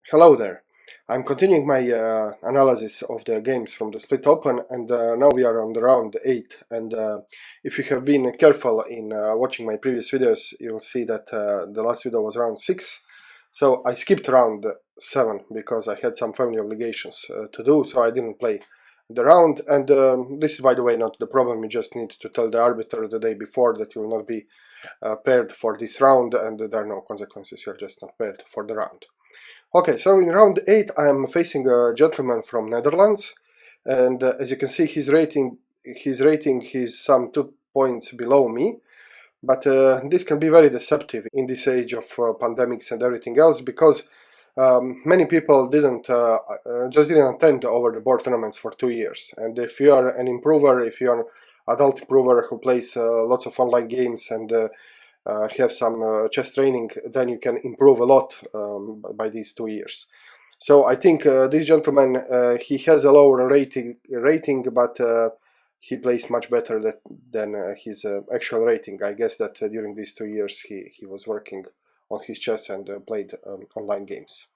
Hello there. I'm continuing my analysis of the games from the split open, and now we are on the round 8. And if you have been careful in watching my previous videos, you'll see that the last video was round 6. So I skipped round 7 because I had some family obligations to do, so I didn't play the round. And this is, by the way, not the problem. You just need to tell the arbiter the day before that you will not be paired for this round, and there are no consequences. You're just not paired for the round. Okay, so in round 8 I am facing a gentleman from Netherlands, and as you can see his rating is some 2 points below me, but this can be very deceptive in this age of pandemics and everything else, because many people just didn't attend over the board tournaments for 2 years, and if you are an improver, if you are an adult improver who plays lots of online games and have some chess training, then you can improve a lot by these 2 years. So I think this gentleman, he has a lower rating, but he plays much better than his actual rating. I guess that during these 2 years he was working on his chess and played online games.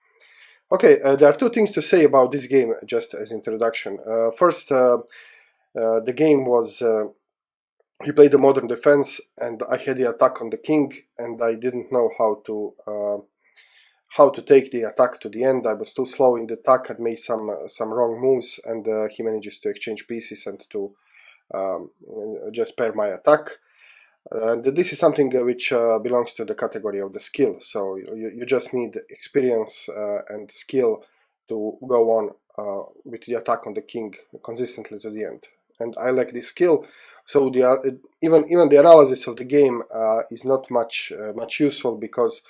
Okay, there are 2 things to say about this game, just as introduction. First, the game was he played the modern defense, and I had the attack on the king, and I didn't know how to take the attack to the end. I was too slow in the attack, had made some wrong moves, and he manages to exchange pieces and to just pair my attack. And this is something which belongs to the category of the skill. So you just need experience and skill to go on with the attack on the king consistently to the end. And I lack this skill, so even the analysis of the game is not much useful, because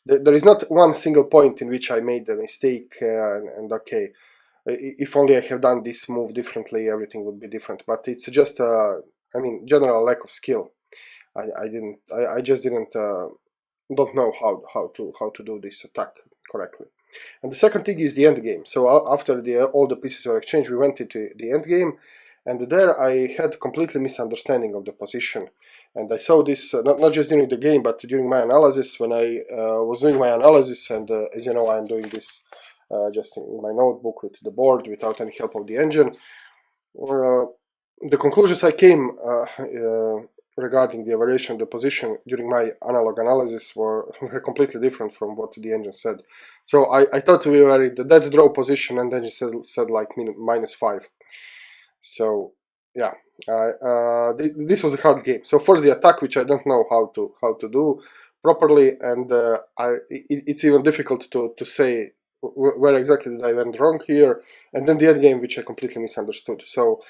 there is not one single point in which I made a mistake and okay, if only I have done this move differently, everything would be different. But it's just I mean, general lack of skill. I just don't know how to do this attack correctly. And the second thing is the end game. So after all the pieces were exchanged, we went into the end game, and there I had completely misunderstanding of the position. And I saw this not just during the game, but during my analysis, when I was doing my analysis. And as you know, I'm doing this just in my notebook with the board without any help of the engine. The conclusions I came regarding the evaluation of the position during my analog analysis were completely different from what the engine said. So I thought we were in the dead draw position, and then it said like -5. So yeah, this was a hard game. So first the attack, which I don't know how to do properly, and it's even difficult to say where exactly did I went wrong here, and then the end game, which I completely misunderstood. So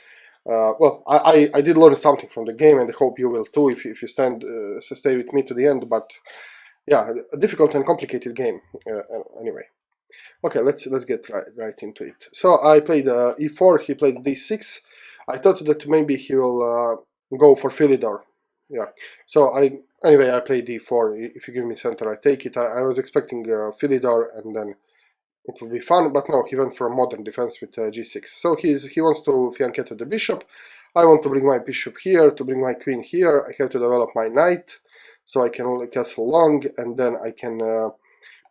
well, I did learn something from the game, and I hope you will too if you stay with me to the end. But yeah, a difficult and complicated game anyway. Okay, let's get right into it. So I played e4, he played d6. I thought that maybe he will go for Philidor. Yeah. So anyway I played d4. If you give me center, I take it. I was expecting Philidor, and then it will be fun, but no, he went for a modern defense with g6. So he wants to fianchetto the bishop. I want to bring my bishop here, to bring my queen here. I have to develop my knight, so I can castle long, and then I can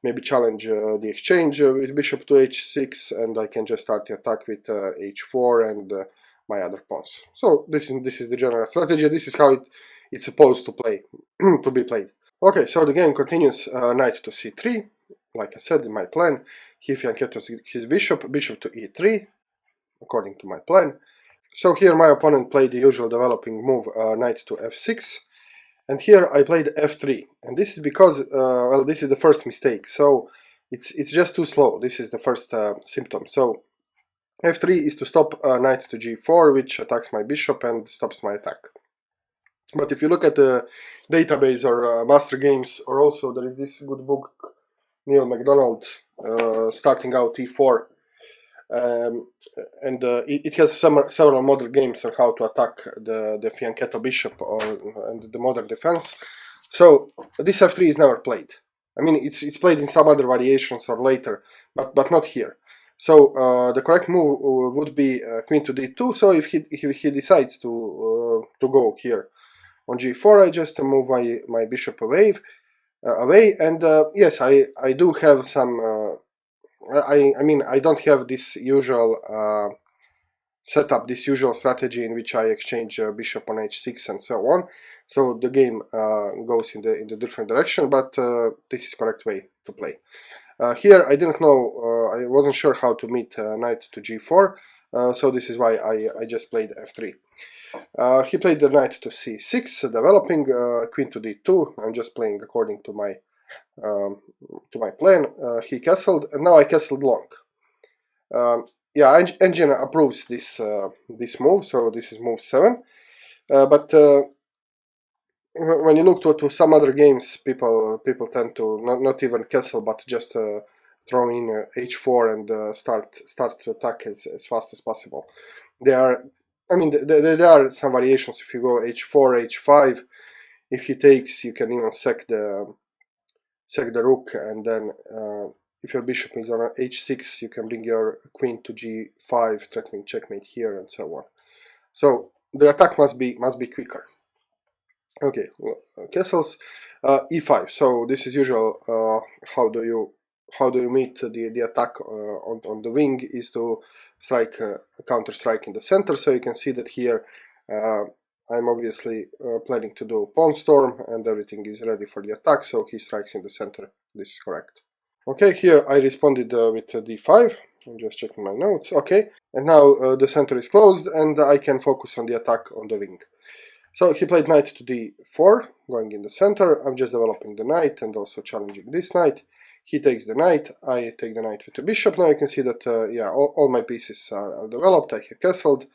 maybe challenge the exchange with bishop to h6, and I can just start the attack with h4 and my other pawns. So this is the general strategy. This is how it's supposed to play to be played. Okay, so the game continues. Knight to c3, like I said in my plan. He fianchettos his bishop to e3, according to my plan. So here my opponent played the usual developing move, knight to f6. And here I played f3, and this is because, well, this is the first mistake, so it's just too slow. This is the first symptom. So f3 is to stop knight to g4, which attacks my bishop and stops my attack. But if you look at the database or master games, or also there is this good book, Neil MacDonald, starting out e4, and it has several modern games on how to attack the fianchetto bishop and the modern defense. So this f3 is never played. I mean, it's played in some other variations or later, but not here. So the correct move would be queen to d2. So if he decides to go here on g4, I just move my bishop away, and yes, I do have some I mean, I don't have this usual setup, this usual strategy in which I exchange bishop on h6 and so on. So the game goes in the different direction, but this is correct way to play. Here I didn't know, I wasn't sure how to meet knight to g4, so this is why I just played f3. He played the knight to c6, developing queen to d2. I'm just playing according to my plan. He castled, and now I castled long. Yeah, engine approves this this move, so this is move 7. But when you look to some other games, people tend to not even castle, but just throw in h4 and start to attack as fast as possible. There are, I mean, there are some variations. If you go h4, h5, if he takes, you can even sack the rook, and then if your bishop is on h6, you can bring your queen to g5, threatening checkmate here, and so on. So the attack must be quicker. Okay, well, castles, e5. So this is usual. How do you meet the attack on the wing is to strike counter strike in the center. So you can see that here I'm obviously planning to do pawn storm, and everything is ready for the attack. So he strikes in the center. This is correct. Okay, here I responded with d5. I'm just checking my notes. Okay, and now the center is closed, and I can focus on the attack on the wing. So he played knight to d4, going in the center. I'm just developing the knight and also challenging this knight. He takes the knight, I take the knight with the bishop. Now you can see that yeah, all my pieces are developed. I have castled,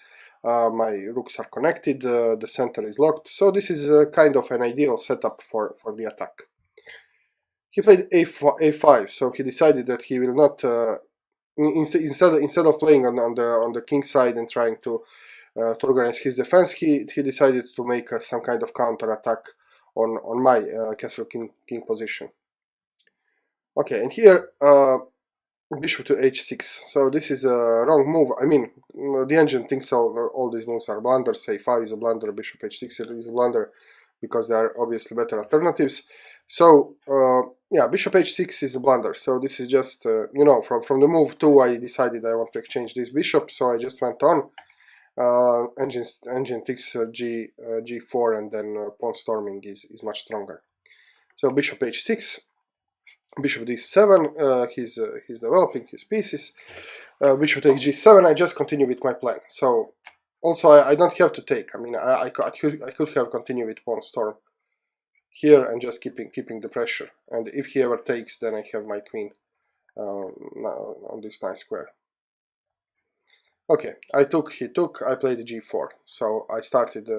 my rooks are connected, the center is locked. So this is kind of an ideal setup for the attack. He played a5, so he decided that he will not, instead of playing on the king side and trying to organize his defense, he decided to make some kind of counter attack on my castle king position. Okay, and here bishop to h6. So this is a wrong move. I mean, the engine thinks all these moves are blunders. a5 is a blunder, bishop h6 is a blunder, because there are obviously better alternatives. So yeah, bishop h6 is a blunder. So this is just you know, from the move 2, I decided I want to exchange this bishop, so I just went on. Engine takes g4, and then pawn storming is much stronger. So bishop h6, bishop d7, he's developing his pieces. Bishop takes g7. I just continue with my plan. So also I don't have to take. I mean, I could have continued with pawn storm here and just keeping the pressure. And if he ever takes, then I have my queen on this nice square. Okay, he took, I played g4. So I started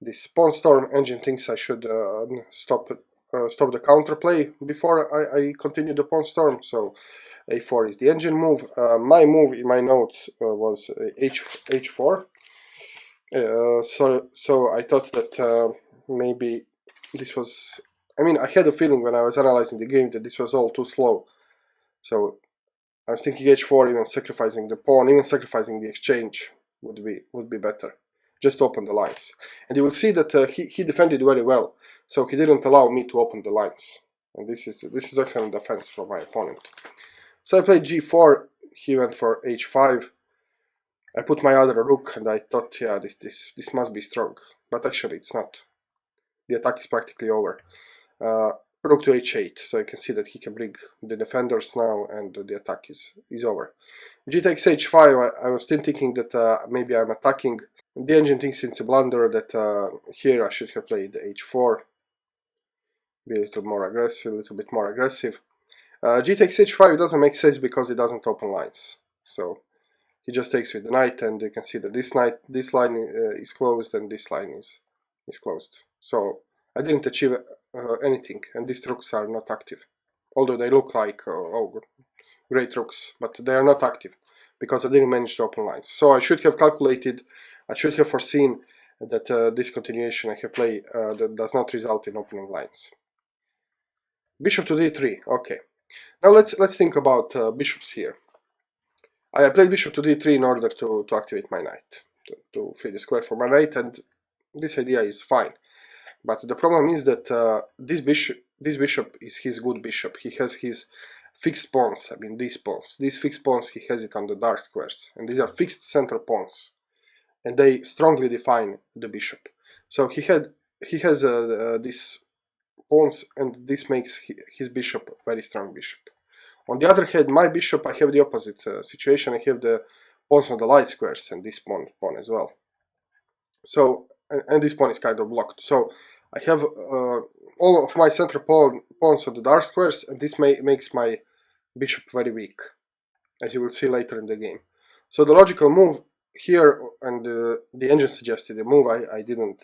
this pawn storm. Engine thinks I should stop the counterplay before I continue the pawn storm. So a4 is the engine move. My move in my notes was h4. So I thought that maybe this was, I mean, I had a feeling when I was analyzing the game that this was all too slow. So I was thinking h4, even sacrificing the pawn, even sacrificing the exchange would be better, just to open the lines. And you will see that he defended very well, so he didn't allow me to open the lines. And this is excellent defense from my opponent. So I played g4. He went for h5. I put my other rook, and I thought, yeah, this must be strong, but actually it's not. The attack is practically over. Rook to h8, so you can see that he can bring the defenders now, and the attack is over. G takes h5. I was still thinking that maybe I'm attacking. The engine thinks it's a blunder, that here I should have played h4, be a little bit more aggressive. G takes h5 doesn't make sense because it doesn't open lines. So he just takes with the knight, and you can see that this line is closed, and this line is closed. So I didn't achieve anything, and these rooks are not active. Although they look like great rooks, but they are not active because I didn't manage to open lines. So I should have calculated, I should have foreseen that this continuation I have played that does not result in opening lines. Bishop to d3. Okay. Now let's think about bishops here. I played bishop to d3 in order to activate my knight, to free the square for my knight, and this idea is fine. But the problem is that this bishop is his good bishop. He has his fixed pawns, I mean these pawns. These fixed pawns, he has it on the dark squares, and these are fixed center pawns, and they strongly define the bishop. So he has these pawns, and this makes his bishop a very strong bishop. On the other hand, my bishop, I have the opposite situation. I have the pawns on the light squares, and this pawn as well. So, and this pawn is kind of blocked. So I have all of my center pawns on the dark squares, and this makes my bishop very weak, as you will see later in the game. So the logical move here, and the engine suggested a move, I didn't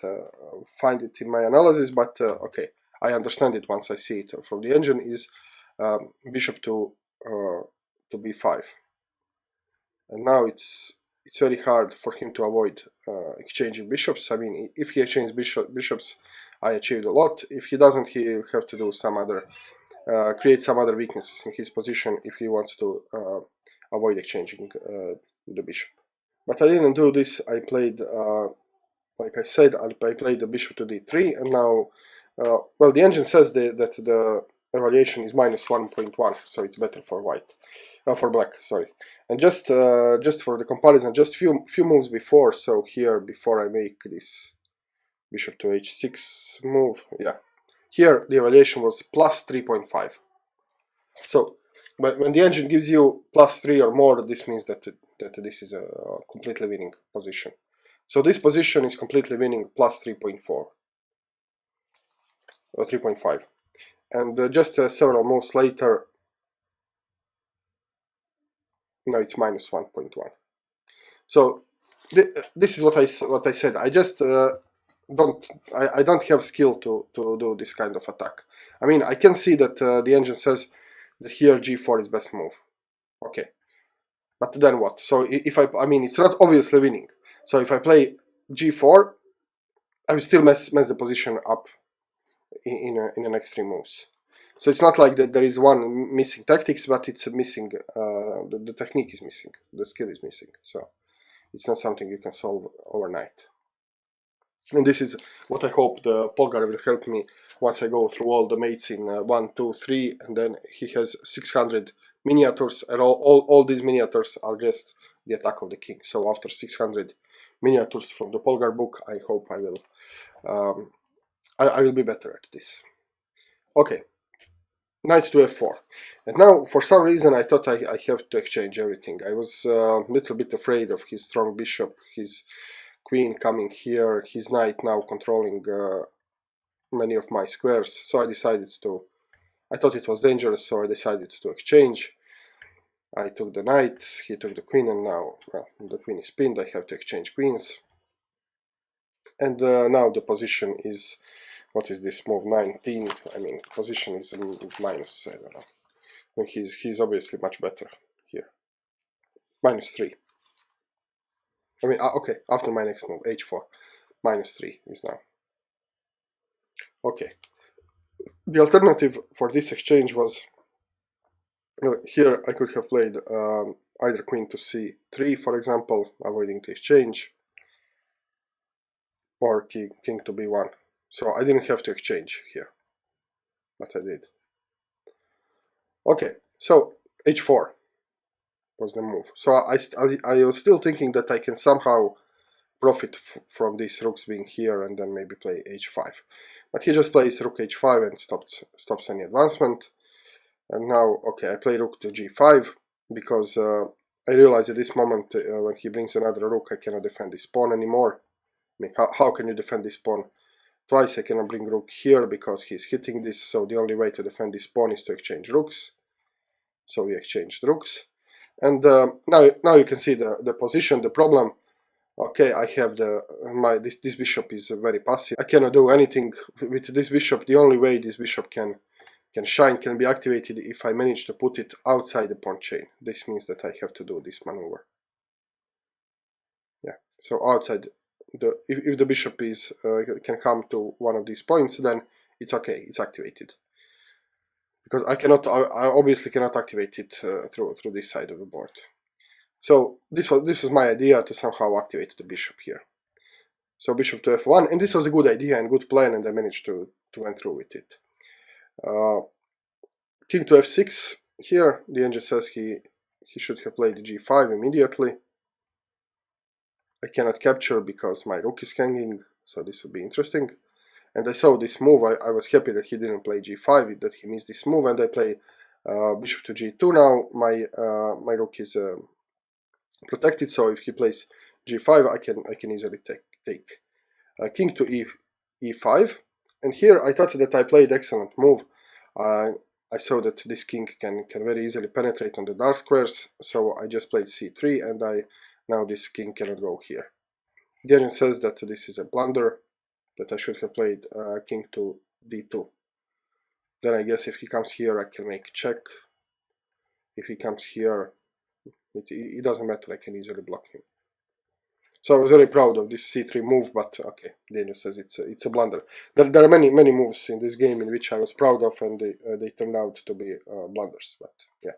find it in my analysis, but okay, I understand it once I see it from the engine, is bishop to b5. And now it's very hard for him to avoid exchanging bishops. I mean, if he exchanges bishops, I achieved a lot. If he doesn't, he'll have to do some other, create some other weaknesses in his position if he wants to avoid exchanging the bishop. But I didn't do this. I played, like I said, I played the bishop to d3, and now, well, the engine says that the evaluation is minus 1.1, so it's better for white, for black, sorry. And just for the comparison, just few moves before, so here, before I make this bishop to h6 move, yeah, here the evaluation was plus 3.5. So when the engine gives you plus 3 or more, this means that this is a completely winning position. So this position is completely winning plus 3.4 or 3.5. And just several moves later, now it's minus 1.1. So this is what I said. I just I don't have skill to do this kind of attack. I mean, I can see that the engine says that here g4 is best move. Okay, but then what? So if I mean, it's not obviously winning. So if I play g4, I will still mess the position up in the next 3 moves. So it's not like that there is one missing tactics, but it's missing, the technique is missing, the skill is missing. So it's not something you can solve overnight. And this is what I hope the Polgar will help me once I go through all the mates in 1, 2, 3, and then he has 600 miniatures, and all these miniatures are just the attack of the king. So after 600 miniatures from the Polgar book, I hope I will I will be better at this. Okay, knight to f4. And now, for some reason, I thought I have to exchange everything. I was a little bit afraid of his strong bishop, his queen coming here, his knight now controlling many of my squares. So I decided to, I thought it was dangerous, so I decided to exchange. I took the knight, he took the queen, and now, well, the queen is pinned, I have to exchange queens. And now the position is, what is this move, 19, I mean, position is minus, I don't know. I mean, he's obviously much better here. Minus 3. I mean, okay, after my next move, h4, minus 3 is now. Okay. The alternative for this exchange was, here I could have played either queen to c3, for example, avoiding the exchange, or king to b1. So I didn't have to exchange here, but I did. Okay, so h4 was the move. So I was still thinking that I can somehow profit from these rooks being here and then maybe play h5. But he just plays rook h5 and stops any advancement. And now, okay, I play rook to g5 because I realize at this moment when he brings another rook, I cannot defend this pawn anymore. I mean, how can you defend this pawn twice? I cannot bring rook here because he's hitting this, so the only way to defend this pawn is to exchange rooks. So we exchanged rooks. And now you can see the position, the problem. Okay, I have this bishop is very passive. I cannot do anything with this bishop. The only way this bishop can shine, can be activated, if I manage to put it outside the pawn chain. This means that I have to do this maneuver. Yeah, so outside if the bishop is can come to one of these points, then it's okay, it's activated. Because I obviously cannot activate it through this side of the board. So this was my idea to somehow activate the bishop here. So bishop to f1, and this was a good idea and good plan, and I managed to went through with it. King to f6, here the engine says he should have played G5 immediately. I cannot capture because my rook is hanging, so this would be interesting. And I saw this move. I was happy that he didn't play G5, that he missed this move, and I play bishop to G2. Now my rook is protected, so if he plays G5, I can easily take king to E5. And here I thought that I played excellent move. I saw that this king can very easily penetrate on the dark squares, so I just played C3, and now this king cannot go here. The engine says that this is a blunder, that I should have played king to D2. Then I guess if he comes here, I can make check. If he comes here, it doesn't matter, I can easily block him. So I was very proud of this C3 move, but okay, Daniel says it's a blunder. There are many moves in this game in which I was proud of, and they turned out to be blunders. But yeah,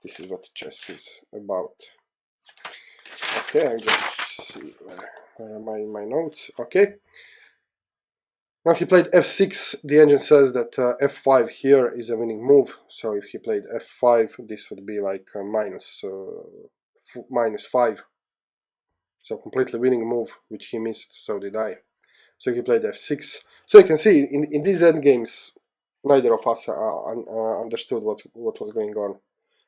this is what chess is about. Okay, I just see my notes. Okay. Now he played f6. The engine says that f5 here is a winning move. So if he played f5, this would be like minus 5. So completely winning move, which he missed, so did I. So he played f6. So you can see in these endgames, neither of us understood what was going on.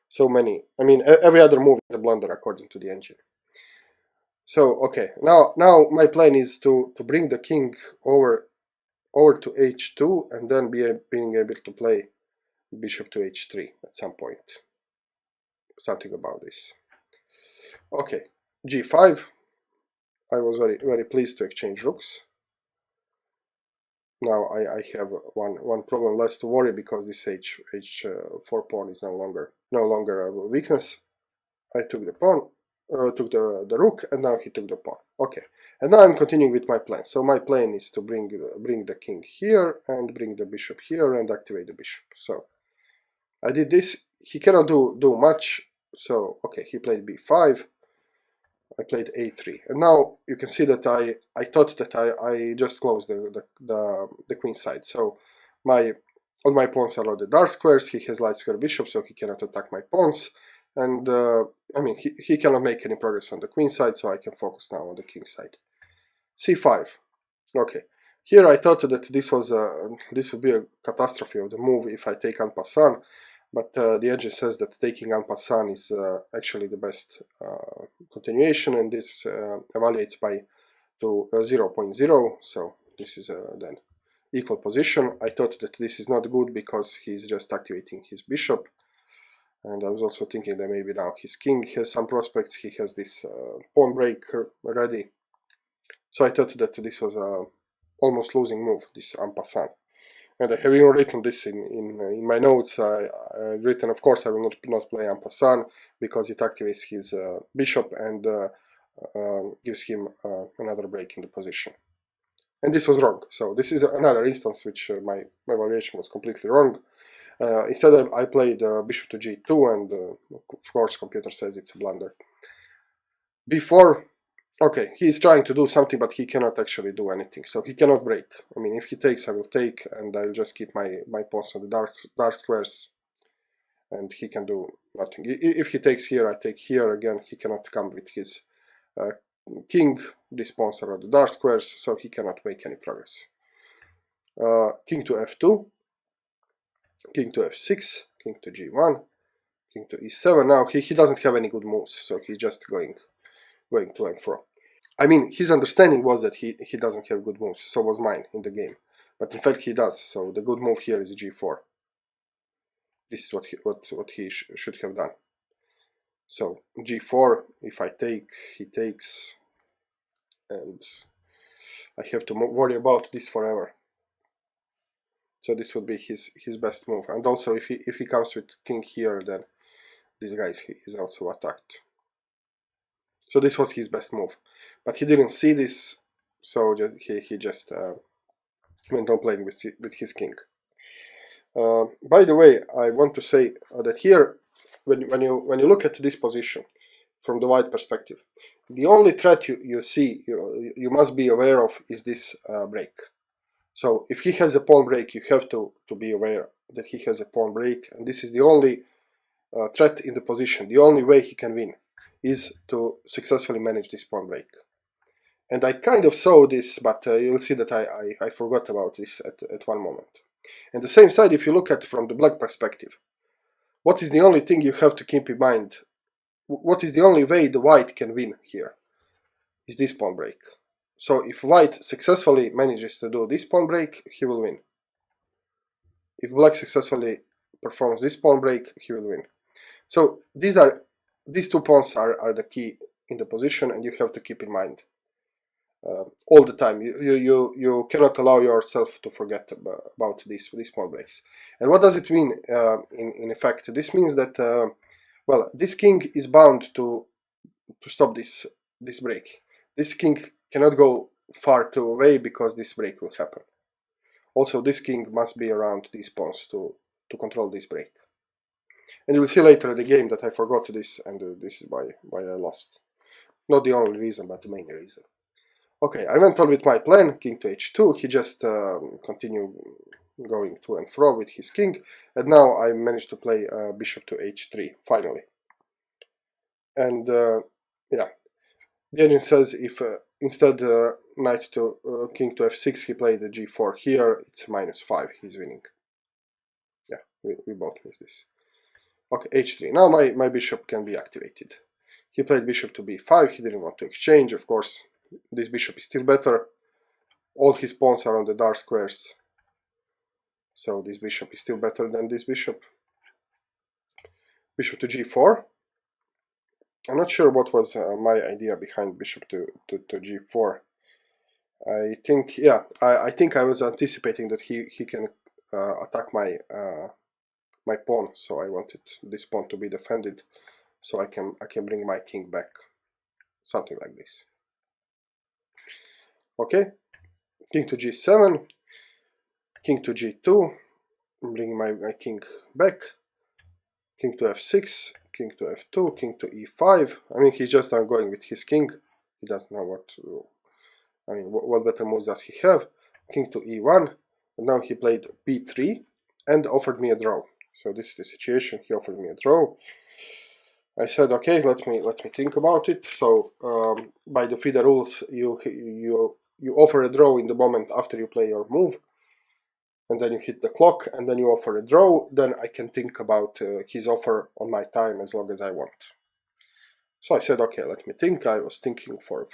So many. I mean, every other move is a blunder according to the engine. So okay, now my plan is to bring the king over to h2 and then being able to play bishop to h3 at some point. Something about this. Okay, g5. I was very pleased to exchange rooks. Now I have one problem less to worry, because this h4 pawn is no longer a weakness. I took the pawn, took the rook, and now he took the pawn. Okay, and now I'm continuing with my plan. So my plan is to bring the king here and bring the bishop here and activate the bishop. So I did this. He cannot do much. So okay, he played b5. I played a3, and now you can see that I thought that I just closed the queen side. So all my pawns are on the dark squares. He has light square bishop, so he cannot attack my pawns, and I mean he cannot make any progress on the queen side, so I can focus now on the king side. c5. Okay, here I thought that this would be a catastrophe of the move if I take en passant. But the engine says that taking en passant is actually the best continuation, and this evaluates by to 0.0, so this is then equal position. I thought that this is not good because he's just activating his bishop, and I was also thinking that maybe now his king has some prospects. He has this pawn break ready, so I thought that this was a almost losing move, this en passant. And I have even written this in my notes. I've written, of course, I will not play en passant because it activates his bishop and gives him another break in the position. And this was wrong. So this is another instance which my evaluation was completely wrong. Instead, I played bishop to g2, and of course, computer says it's a blunder. b4. Okay, he is trying to do something, but he cannot actually do anything, so he cannot break. I mean, if he takes, I will take, and I will just keep my pawns on the dark squares, and he can do nothing. If he takes here, I take here again. He cannot come with his king. These pawns are on the dark squares, so he cannot make any progress. King to f2, king to f6, king to g1, king to e7. Now he doesn't have any good moves, so he's just going to N4. I mean, his understanding was that he doesn't have good moves, so was mine in the game. But in fact he does, so the good move here is g4. This is what he should have done. So g4, if I take, he takes, and I have to worry about this forever. So this would be his best move. And also if he comes with king here, then this guy is also attacked. So this was his best move, but he didn't see this, so he just went on playing with his king. By the way, I want to say that here, when you look at this position from the white perspective, the only threat you see, you must be aware of, is this break. So if he has a pawn break, you have to be aware that he has a pawn break, and this is the only threat in the position, the only way he can win is to successfully manage this pawn break. And I kind of saw this, but you'll see that I forgot about this at one moment. And the same side, if you look at from the black perspective, what is the only thing you have to keep in mind? What is the only way the white can win here? Is this pawn break. So if white successfully manages to do this pawn break, he will win. If black successfully performs this pawn break, he will win. So these 2 pawns are the key in the position, and you have to keep in mind all the time. You cannot allow yourself to forget about these pawn breaks. And what does it mean in effect? This means that well, this king is bound to stop this break. This king cannot go far too away because this break will happen. Also, this king must be around these pawns to control this break. And you will see later in the game that I forgot this, and this is why I lost. Not the only reason, but the main reason. Okay, I went on with my plan, king to h2, he just continued going to and fro with his king, and now I managed to play bishop to h3, finally. And yeah, the engine says if instead knight to king to f6 he played the g4 here, it's -5, he's winning. Yeah, we both miss this. Okay, h3, now my bishop can be activated. He played bishop to b5, he didn't want to exchange, of course. This bishop is still better. All his pawns are on the dark squares, so this bishop is still better than this bishop. Bishop to g4. I'm not sure what was my idea behind bishop to g4. I think, yeah, I think I was anticipating that he can attack my my pawn, so I wanted this pawn to be defended, so I can bring my king back, something like this. Okay, king to g7, king to g2, bring my king back, king to f6, king to f2, king to e5. I mean, he's just going with his king. He doesn't know what to do. I mean, what better moves does he have? King to e1, and now he played b3 and offered me a draw. So this is the situation. He offered me a draw. I said, okay, let me think about it. So by the FIDE rules, you offer a draw in the moment after you play your move, and then you hit the clock, and then you offer a draw. Then I can think about his offer on my time as long as I want. So I said, okay, let me think. I was thinking for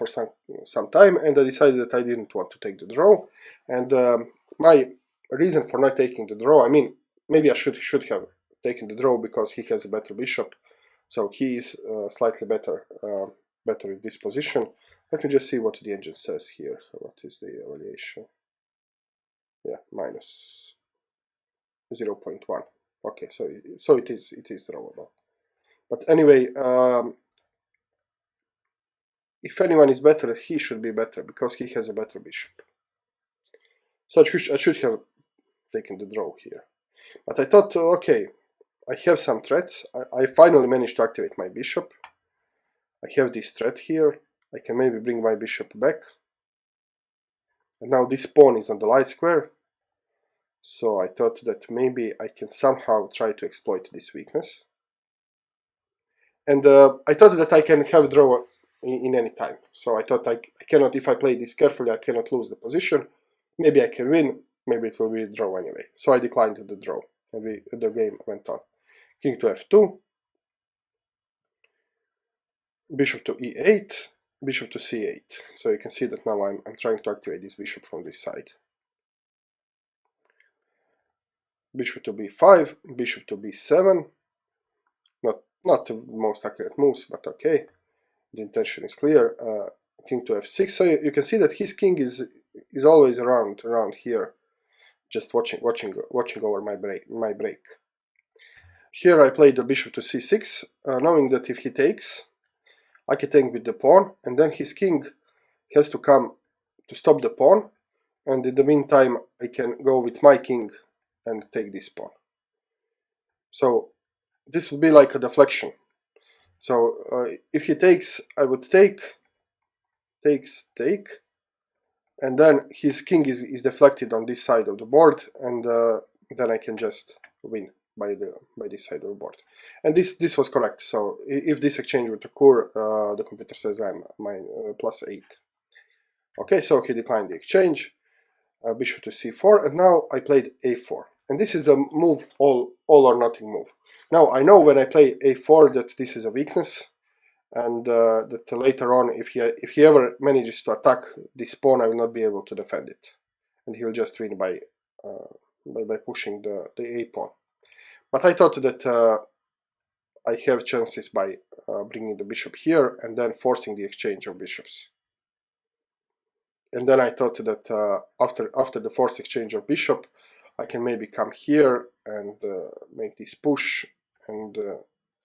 some time, and I decided that I didn't want to take the draw. And my reason for not taking the draw, I mean, maybe I should have taken the draw because he has a better bishop. So he is slightly better in this position. Let me just see what the engine says here. What is the evaluation? Yeah, minus 0.1. Okay, so it is drawable. But anyway, if anyone is better, he should be better because he has a better bishop. So I should have taken the draw here. But I thought, okay, I have some threats. I finally managed to activate my bishop. I have this threat here. I can maybe bring my bishop back. And now this pawn is on the light square. So I thought that maybe I can somehow try to exploit this weakness. And I thought that I can have a draw in any time. So I thought I cannot, if I play this carefully, I cannot lose the position. Maybe I can win, maybe it will be a draw anyway. So I declined the draw, and the game went on. King to f2, bishop to e8, bishop to c8. So you can see that now I'm trying to activate this bishop from this side. Bishop to b5, bishop to b7. Not the most accurate moves, but okay. The intention is clear. King to f6. So you can see that his king is always around here, just watching over my break. Here I played the bishop to c6, knowing that if he takes, I can take with the pawn, and then his king has to come to stop the pawn, and in the meantime I can go with my king and take this pawn. So this will be like a deflection. So if he takes, I would take, and then his king is deflected on this side of the board, and then I can just win by this side of the board. And this was correct. So if this exchange would occur, the computer says I'm +8. Okay, so he declined the exchange. Bishop to c4, and now I played a4. And this is the move, all or nothing move. Now I know when I play a4 that this is a weakness, and that later on, if he ever manages to attack this pawn, I will not be able to defend it, and he will just win by pushing the a pawn. But I thought that I have chances by bringing the bishop here and then forcing the exchange of bishops. And then I thought that after the forced exchange of bishop, I can maybe come here and make this push and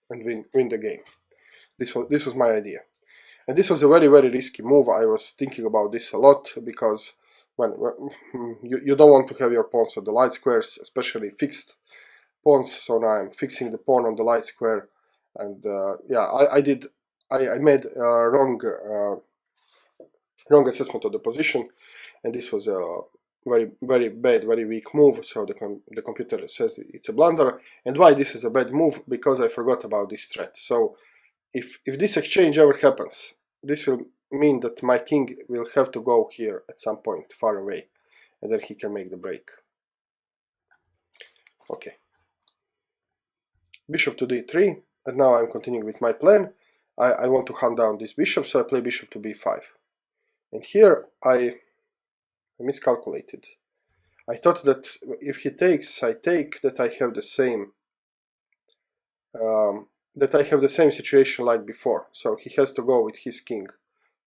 win the game. This was my idea, and this was a very risky move. I was thinking about this a lot because when you don't want to have your pawns on the light squares, especially fixed pawns. So now I'm fixing the pawn on the light square, and yeah, I made a wrong assessment of the position, and this was a very bad, very weak move. So the computer says it's a blunder. And why this is a bad move? Because I forgot about this threat. So if this exchange ever happens, this will mean that my king will have to go here at some point far away, and then he can make the break. Okay, bishop to d3, and now I'm continuing with my plan. I want to hunt down this bishop, so I play bishop to b5. And here I miscalculated. I thought that if he takes, I take, that I have the same situation like before. So he has to go with his king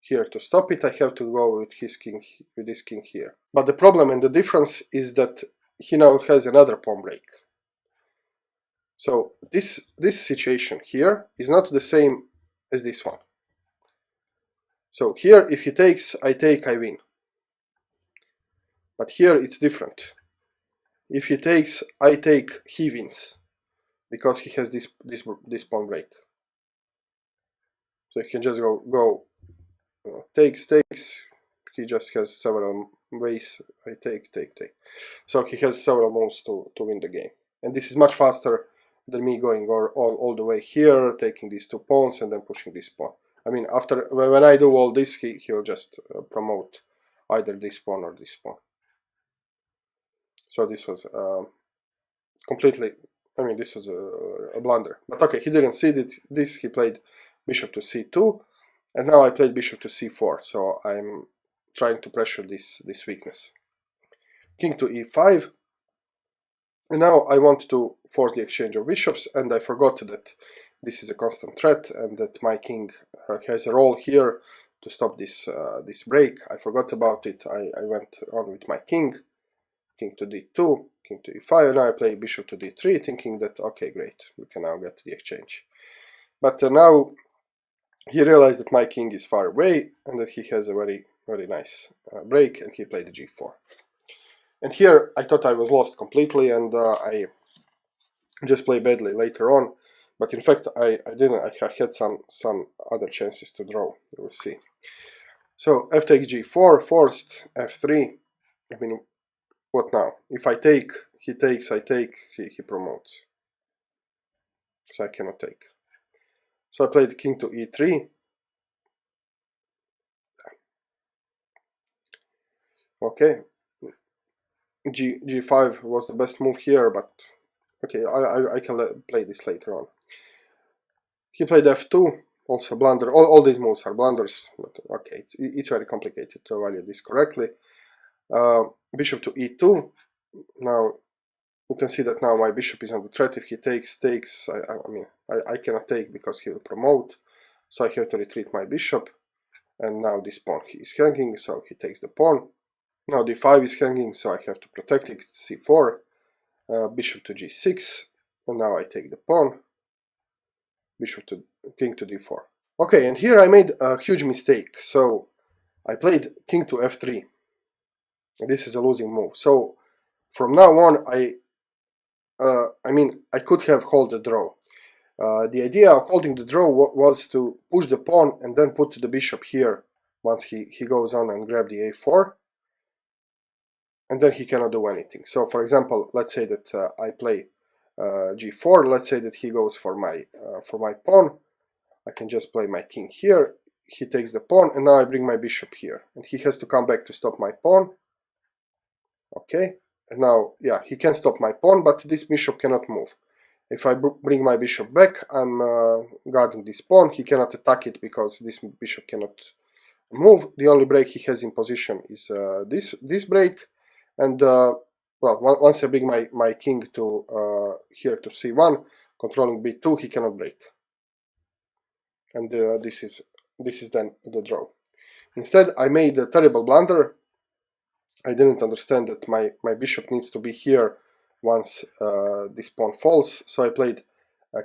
here to stop it. I have to go with his king, with this king here. But the problem and the difference is that he now has another pawn break. So this situation here is not the same as this one. So here, if he takes, I take, I win. But here it's different. If he takes, I take, he wins, because he has this pawn break. So he can just go takes. He just has several ways. I take. So he has several moves to win the game, and this is much faster than me going all the way here, taking these two pawns and then pushing this pawn. I mean, after when I do all this, he'll just promote either this pawn or this pawn. So this was completely, I mean, this was a blunder. But okay, he didn't see this. He played bishop to c2, and now I played bishop to c4. So I'm trying to pressure this weakness. King to e5. And now I want to force the exchange of bishops, and I forgot that this is a constant threat and that my king has a role here to stop this break. I forgot about it. I went on with my king to d2, king to e5, and now I play bishop to d3, thinking that okay, great, we can now get the exchange. But now he realized that my king is far away and that he has a very nice break, and he played g4. And here I thought I was lost completely, and I just played badly later on. But in fact, I didn't. I had some other chances to draw. You will see. So f takes g4, forced f3. I mean, what now? If I take, he takes. I take, he promotes. So I cannot take. So I played king to e3. Okay. G5 was the best move here, but okay, I can play this later on. He played f2, also blunder. All these moves are blunders, but okay, it's very complicated to evaluate this correctly. Bishop to e2. Now you can see that now my bishop is under threat. If he takes, I cannot take because he will promote, so I have to retreat my bishop. And now this pawn he is hanging, so he takes the pawn. Now d5 is hanging, so I have to protect it. c4, bishop to g6, and now I take the pawn. Bishop to king to d4. Okay, and here I made a huge mistake. So I played king to f3. This is a losing move. So from now on, I could have held the draw. The idea of holding the draw was to push the pawn and then put the bishop here once he goes on and grab the a4, and then he cannot do anything. So for example, let's say that I play G4. Let's say that he goes for my pawn. I can just play my king here. He takes the pawn, and now I bring my bishop here, and he has to come back to stop my pawn. Okay, and now, yeah, he can stop my pawn, but this bishop cannot move. If I bring my bishop back, I'm guarding this pawn. He cannot attack it because this bishop cannot move. The only break he has in position is this break, and well, once I bring my king to here to c1, controlling b2, he cannot break, and this is then the draw. Instead, I made a terrible blunder. I didn't understand that my bishop needs to be here once this pawn falls, so I played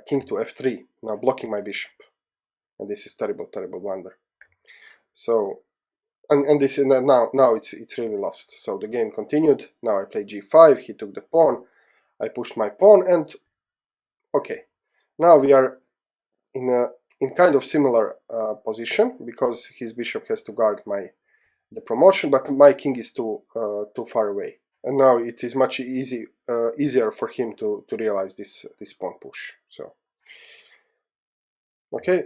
king to f3, now blocking my bishop, and this is terrible blunder. So, and this now it's really lost. So the game continued. Now I played g5. He took the pawn. I pushed my pawn, and okay, now we are in kind of similar position because his bishop has to guard the promotion, but my king is too far away, and now it is much easier for him to realize this pawn push. So okay,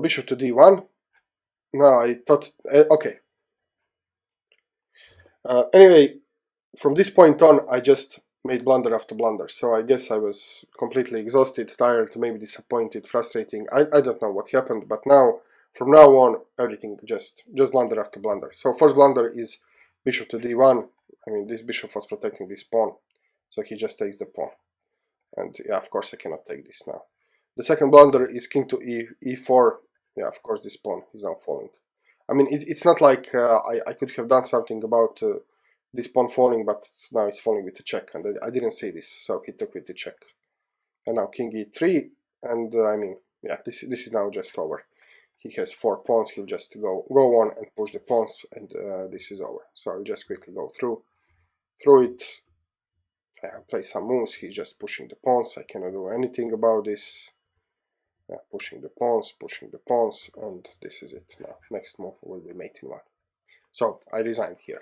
bishop to d1. Now I thought okay. Anyway, from this point on, I just made blunder after blunder. So I guess I was completely exhausted, tired, maybe disappointed, frustrating. I don't know what happened, but now, from now on, everything just blunder after blunder. So first blunder is bishop to d1. I mean, this bishop was protecting this pawn, so he just takes the pawn. And yeah, of course I cannot take this now. The second blunder is king to e4. Yeah, of course this pawn is now falling. I mean, it's not like I could have done something about this pawn falling, but now it's falling with a check, and I didn't see this, so he took with the check. And now king e3, and I mean, yeah, this is now just over. He has 4 pawns. He'll just go on and push the pawns, and this is over. So I'll just quickly go through it. Play some moves. He's just pushing the pawns. I cannot do anything about this. Pushing the pawns, and this is it. Now next move will be mate in 1. So I resigned here.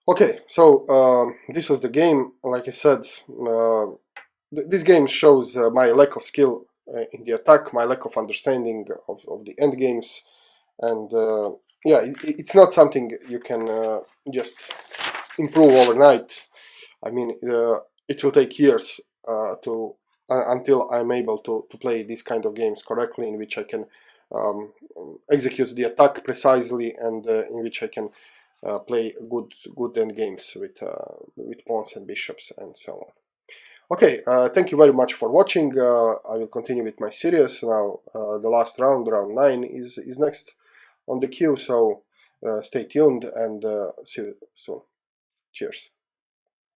Okay, so this was the game. Like I said, this game shows my lack of skill in the attack, my lack of understanding of the end games, and yeah, it's not something you can just improve overnight. I mean, it will take years until I'm able to play these kind of games correctly, in which I can execute the attack precisely, and in which I can play good end games with pawns and bishops and so on. Okay, thank you very much for watching. I will continue with my series now. The last round, round 9, is next on the queue, so stay tuned and see you soon. Cheers.